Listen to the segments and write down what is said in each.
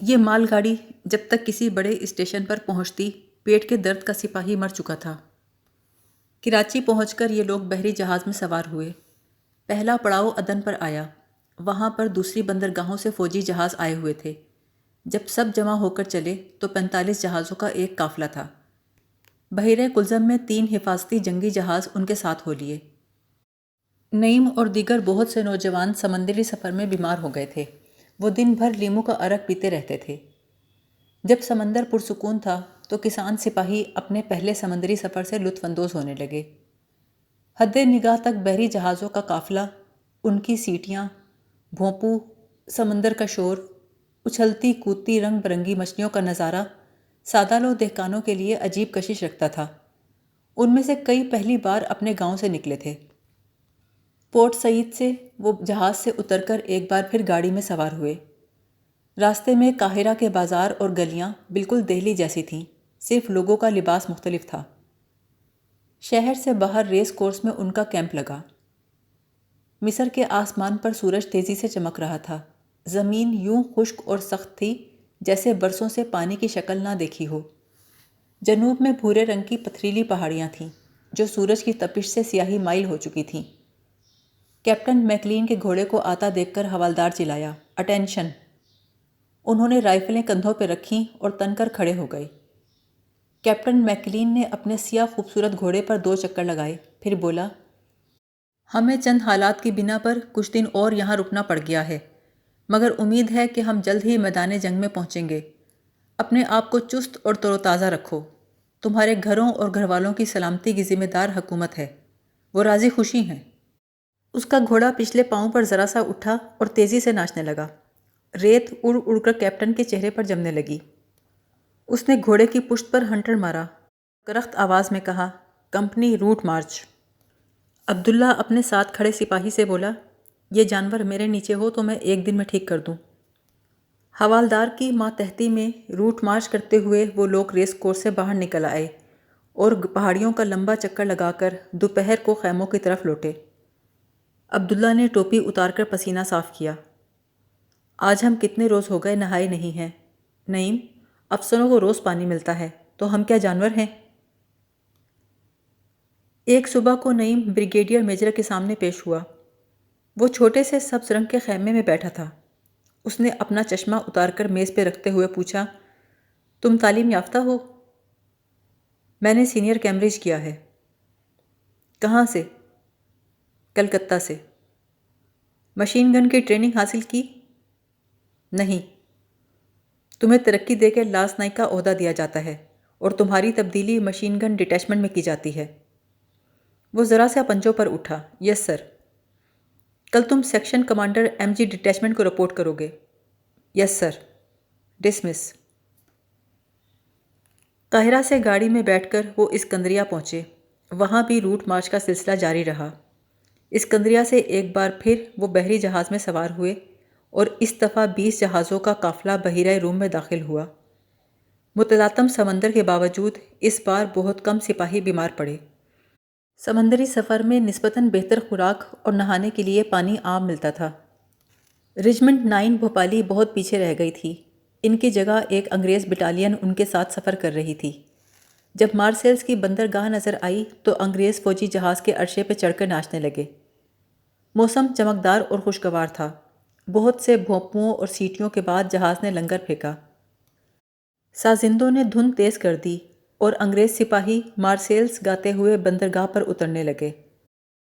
یہ مال گاڑی جب تک کسی بڑے اسٹیشن پر پہنچتی پیٹ کے درد کا سپاہی مر چکا تھا۔ کراچی پہنچ کر یہ لوگ بحری جہاز میں سوار ہوئے۔ پہلا پڑاؤ عدن پر آیا۔ وہاں پر دوسری بندرگاہوں سے فوجی جہاز آئے ہوئے تھے۔ جب سب جمع ہو کر چلے تو 45 جہازوں کا ایک قافلہ تھا۔ بحیرہ کلزم میں 3 حفاظتی جنگی جہاز ان کے ساتھ ہو لیے۔ نعیم اور دیگر بہت سے نوجوان سمندری سفر میں بیمار ہو گئے تھے۔ وہ دن بھر لیموں کا عرق پیتے رہتے تھے۔ جب سمندر پرسکون تھا تو کسان سپاہی اپنے پہلے سمندری سفر سے لطف اندوز ہونے لگے۔ حد نگاہ تک بحری جہازوں کا قافلہ، ان کی سیٹیاں، بھونپو، سمندر کا شور، اچھلتی کودتی رنگ برنگی مچھلیوں کا نظارہ سادہ لو دہقانوں کے لیے عجیب کشش رکھتا تھا۔ ان میں سے کئی پہلی بار اپنے گاؤں سے نکلے تھے۔ پورٹ سعید سے وہ جہاز سے اتر کر ایک بار پھر گاڑی میں سوار ہوئے۔ راستے میں قاہرہ کے بازار اور گلیاں بالکل دہلی جیسی تھیں، صرف لوگوں کا لباس مختلف تھا۔ شہر سے باہر ریس کورس میں ان کا کیمپ لگا۔ مصر کے آسمان پر سورج تیزی سے چمک رہا تھا۔ زمین یوں خشک اور سخت تھی جیسے برسوں سے پانی کی شکل نہ دیکھی ہو۔ جنوب میں بھورے رنگ کی پتھریلی پہاڑیاں تھیں جو سورج کی تپش سے سیاہی مائل ہو چکی تھیں۔ کیپٹن میکلین کے گھوڑے کو آتا دیکھ کر حوالدار چلایا، "اٹینشن!" انہوں نے رائفلیں کندھوں پہ رکھیں اور تن کر کھڑے ہو گئے۔ کیپٹن میکلین نے اپنے سیاہ خوبصورت گھوڑے پر 2 چکر لگائے، پھر بولا، "ہمیں چند حالات کی بنا پر کچھ دن اور یہاں رکنا پڑ گیا ہے، مگر امید ہے کہ ہم جلد ہی میدان جنگ میں پہنچیں گے۔ اپنے آپ کو چست اور تر و تازہ رکھو۔ تمہارے گھروں اور گھر والوں کی سلامتی کی ذمہ دار حکومت ہے۔ وہ راضی خوشی ہیں۔ اس کا گھوڑا پچھلے پاؤں پر ذرا سا اٹھا اور تیزی سے ناچنے لگا۔ ریت اڑ اڑ کر کیپٹن کے چہرے پر جمنے لگی۔ اس نے گھوڑے کی پشت پر ہنٹر مارا، کرخت آواز میں کہا، "کمپنی روٹ مارچ!" عبداللہ اپنے ساتھ کھڑے سپاہی سے بولا، "یہ جانور میرے نیچے ہو تو میں 1 دن میں ٹھیک کر دوں۔" حوالدار کی ماتحتی میں روٹ مارچ کرتے ہوئے وہ لوگ ریس کورس سے باہر نکل آئے اور پہاڑیوں کا لمبا چکر لگا کر دوپہر کو خیموں کی طرف لوٹے۔ عبداللہ نے ٹوپی اتار کر پسینہ صاف کیا۔ "آج ہم کتنے روز ہو گئے نہائے نہیں ہیں نعیم؟ افسروں کو روز پانی ملتا ہے، تو ہم کیا جانور ہیں؟" ایک صبح کو نعیم بریگیڈیئر میجر کے سامنے پیش ہوا۔ وہ چھوٹے سے سبز رنگ کے خیمے میں بیٹھا تھا۔ اس نے اپنا چشمہ اتار کر میز پہ رکھتے ہوئے پوچھا، "تم تعلیم یافتہ ہو؟" "میں نے سینئر کیمبرج کیا ہے۔" "کہاں سے؟" "کلکتہ سے۔" "مشین گن کی ٹریننگ حاصل کی؟" "نہیں۔" "تمہیں ترقی دے کے لاس نائک کا عہدہ دیا جاتا ہے اور تمہاری تبدیلی مشین گن ڈٹیچمنٹ میں کی جاتی ہے۔" وہ ذرا سا پنجوں پر اٹھا، "یس سر۔" "کل تم سیکشن کمانڈر ایم جی ڈٹیچمنٹ کو رپورٹ کرو گے۔" "Yes sir." "ڈسمس۔" قاہرہ سے گاڑی میں بیٹھ کر وہ اسکندریہ پہنچے۔ وہاں بھی روٹ مارچ کا سلسلہ جاری رہا۔ اسکندریہ سے ایک بار پھر وہ بحری جہاز میں سوار ہوئے اور اس دفعہ 20 جہازوں کا قافلہ بحیرہ روم میں داخل ہوا۔ متلاطم سمندر کے باوجود اس بار بہت کم سپاہی بیمار پڑے۔ سمندری سفر میں نسبتاً بہتر خوراک اور نہانے کے لیے پانی عام ملتا تھا۔ رجمنٹ 9 بھوپالی بہت پیچھے رہ گئی تھی۔ ان کی جگہ ایک انگریز بٹالین ان کے ساتھ سفر کر رہی تھی۔ جب مارسیلز کی بندرگاہ نظر آئی تو انگریز فوجی جہاز کے عرشے پہ چڑھ کر ناچنے لگے۔ موسم چمکدار اور خوشگوار تھا۔ بہت سے بھونپوؤں اور سیٹیوں کے بعد جہاز نے لنگر پھینکا۔ سازندوں نے دھن تیز کر دی اور انگریز سپاہی مارسیلز گاتے ہوئے بندرگاہ پر اترنے لگے۔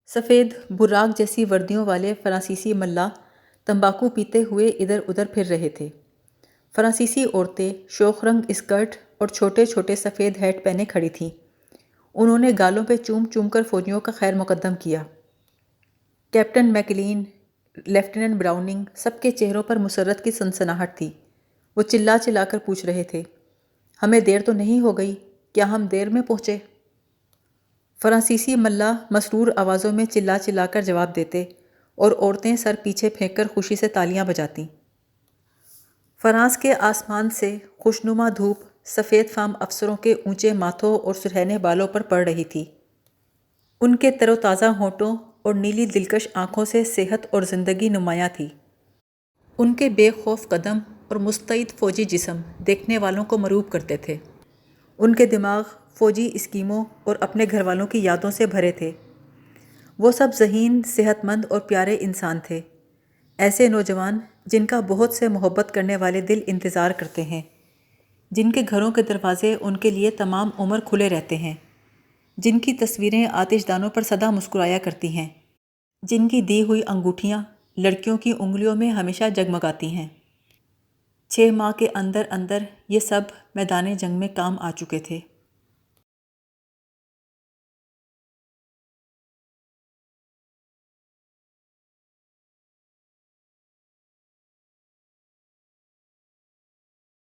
سفید براق جیسی وردیوں والے فرانسیسی ملاح تمباکو پیتے ہوئے ادھر ادھر پھر رہے تھے۔ فرانسیسی عورتیں شوخ رنگ اسکرٹ اور چھوٹے چھوٹے سفید ہیٹ پہنے کھڑی تھیں۔ انہوں نے گالوں پہ چوم چوم کر فوجیوں کا خیر مقدم کیا۔ کیپٹن میکلین، لیفٹیننٹ براؤننگ، سب کے چہروں پر مسرت کی سنسناہٹ تھی۔ وہ چلا چلا کر پوچھ رہے تھے، "ہمیں دیر تو نہیں ہو گئی؟ کیا ہم دیر میں پہنچے؟" فرانسیسی ملاح مسرور آوازوں میں چلا چلا کر جواب دیتے اور عورتیں سر پیچھے پھینک کر خوشی سے تالیاں بجاتیں۔ فرانس کے آسمان سے خوشنما دھوپ سفید فام افسروں کے اونچے ماتھوں اور سرہنے بالوں پر پڑ رہی تھی۔ ان کے تر و تازہ ہونٹوں اور نیلی دلکش آنکھوں سے صحت اور زندگی نمایاں تھی۔ ان کے بے خوف قدم اور مستعد فوجی جسم دیکھنے والوں کو مروب کرتے تھے۔ ان کے دماغ فوجی اسکیموں اور اپنے گھر والوں کی یادوں سے بھرے تھے۔ وہ سب ذہین، صحت مند اور پیارے انسان تھے، ایسے نوجوان جن کا بہت سے محبت کرنے والے دل انتظار کرتے ہیں، جن کے گھروں کے دروازے ان کے لیے تمام عمر کھلے رہتے ہیں، جن کی تصویریں آتش دانوں پر سدا مسکرایا کرتی ہیں، جن کی دی ہوئی انگوٹھیاں لڑکیوں کی انگلیوں میں ہمیشہ جگمگاتی ہیں۔ 6 ماہ کے اندر اندر یہ سب میدان جنگ میں کام آ چکے تھے۔